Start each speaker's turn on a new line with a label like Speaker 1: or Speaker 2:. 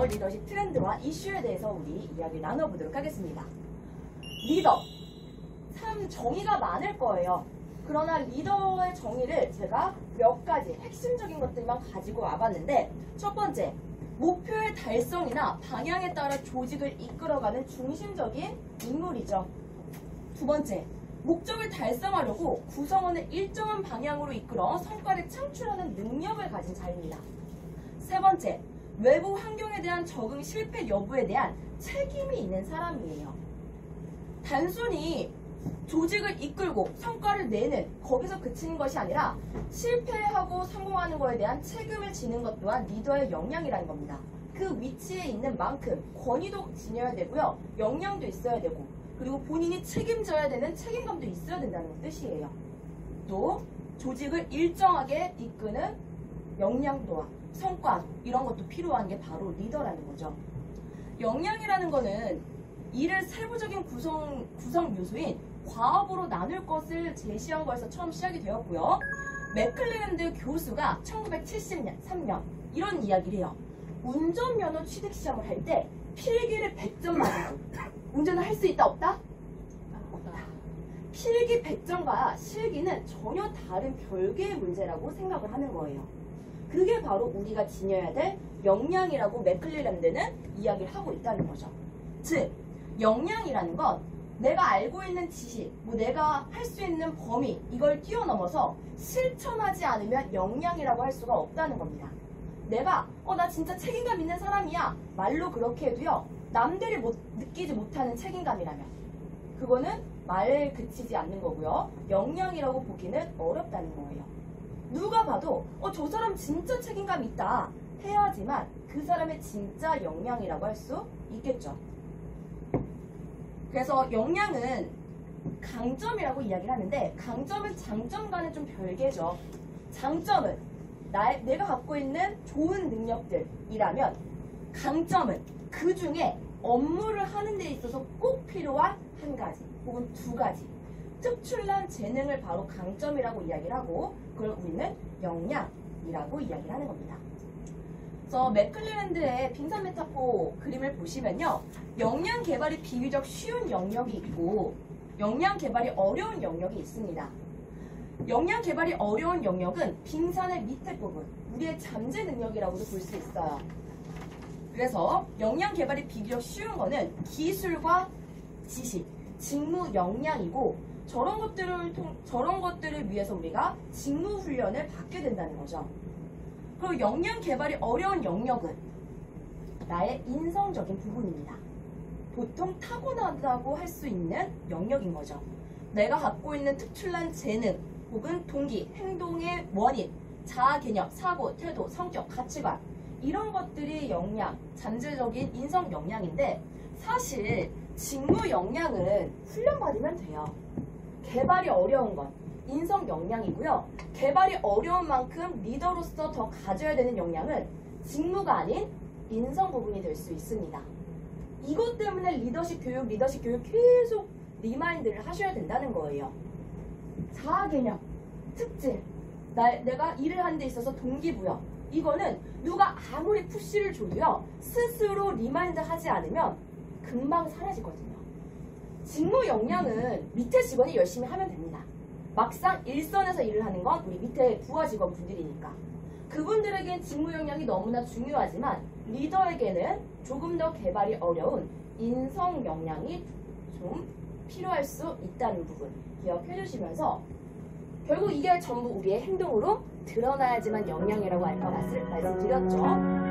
Speaker 1: 글로벌 리더십 트렌드와 이슈에 대해서 우리 이야기 나눠보도록 하겠습니다. 리더, 참 정의가 많을 거예요. 그러나 리더의 정의를 제가 몇 가지 핵심적인 것들만 가지고 와봤는데, 첫 번째, 목표의 달성이나 방향에 따라 조직을 이끌어가는 중심적인 인물이죠. 두 번째, 목적을 달성하려고 구성원을 일정한 방향으로 이끌어 성과를 창출하는 능력을 가진 자입니다. 세 번째, 외부 환경에 대한 적응 실패 여부에 대한 책임이 있는 사람이에요. 단순히 조직을 이끌고 성과를 내는 거기서 그치는 것이 아니라 실패하고 성공하는 것에 대한 책임을 지는 것 또한 리더의 역량이라는 겁니다. 그 위치에 있는 만큼 권위도 지녀야 되고요. 역량도 있어야 되고, 그리고 본인이 책임져야 되는 책임감도 있어야 된다는 뜻이에요. 또 조직을 일정하게 이끄는 역량도와 성과, 이런 것도 필요한 게 바로 리더라는 거죠. 역량이라는 거는 일을 세부적인 구성 요소인 과업으로 나눌 것을 제시한 거에서 처음 시작이 되었고요. 맥클리랜드 교수가 1973년 이런 이야기를 해요. 운전면허 취득 시험을 할 때 필기를 100점 맞으면 운전을 할 수 있다 없다? 없다. 필기 100점과 실기는 전혀 다른 별개의 문제라고 생각을 하는 거예요. 그게 바로 우리가 지녀야 될 역량이라고 맥클리랜드는 이야기를 하고 있다는 거죠. 즉, 역량이라는 건 내가 알고 있는 지식, 내가 할 수 있는 범위, 이걸 뛰어넘어서 실천하지 않으면 역량이라고 할 수가 없다는 겁니다. 내가 나 진짜 책임감 있는 사람이야, 말로 그렇게 해도요, 남들이 느끼지 못하는 책임감이라면 그거는 말에 그치지 않는 거고요. 역량이라고 보기는 어렵다는 거예요. 누가 봐도 저 사람 진짜 책임감 있다 해야지만 그 사람의 진짜 역량이라고 할 수 있겠죠. 그래서 역량은 강점이라고 이야기를 하는데, 강점은 장점과는 좀 별개죠. 장점은 내가 갖고 있는 좋은 능력들이라면, 강점은 그 중에 업무를 하는 데 있어서 꼭 필요한 한 가지 혹은 두 가지 특출난 재능을 바로 강점이라고 이야기를 하고, 그걸 우리는 역량이라고 이야기를 하는 겁니다. 그래서 맥클리랜드의 빙산 메타포 그림을 보시면요, 역량 개발이 비교적 쉬운 영역이 있고 역량 개발이 어려운 영역이 있습니다. 역량 개발이 어려운 영역은 빙산의 밑에 부분, 우리의 잠재 능력이라고도 볼 수 있어요. 그래서 역량 개발이 비교적 쉬운 거는 기술과 지식, 직무 역량이고, 저런 것들을 위해서 우리가 직무 훈련을 받게 된다는 거죠. 그리고 역량 개발이 어려운 영역은 나의 인성적인 부분입니다. 보통 타고나다고 할 수 있는 영역인 거죠. 내가 갖고 있는 특출난 재능 혹은 동기, 행동의 원인, 자아 개념, 사고, 태도, 성격, 가치관, 이런 것들이 역량, 잠재적인 인성 역량인데, 사실 직무 역량은 훈련받으면 돼요. 개발이 어려운 건 인성 역량이고요. 개발이 어려운 만큼 리더로서 더 가져야 되는 역량은 직무가 아닌 인성 부분이 될 수 있습니다. 이것 때문에 리더십 교육 계속 리마인드를 하셔야 된다는 거예요. 자아 개념, 특질, 내가 일을 하는 데 있어서 동기부여, 이거는 누가 아무리 푸시를 줘도요, 스스로 리마인드 하지 않으면 금방 사라지거든요. 직무 역량은 밑에 직원이 열심히 하면 됩니다. 막상 일선에서 일을 하는 건 우리 밑에 부하 직원분들이니까. 그분들에겐 직무 역량이 너무나 중요하지만, 리더에게는 조금 더 개발이 어려운 인성 역량이 좀 필요할 수 있다는 부분 기억해 주시면서, 결국 이게 전부 우리의 행동으로 드러나야지만 역량이라고 알 것 말씀드렸죠.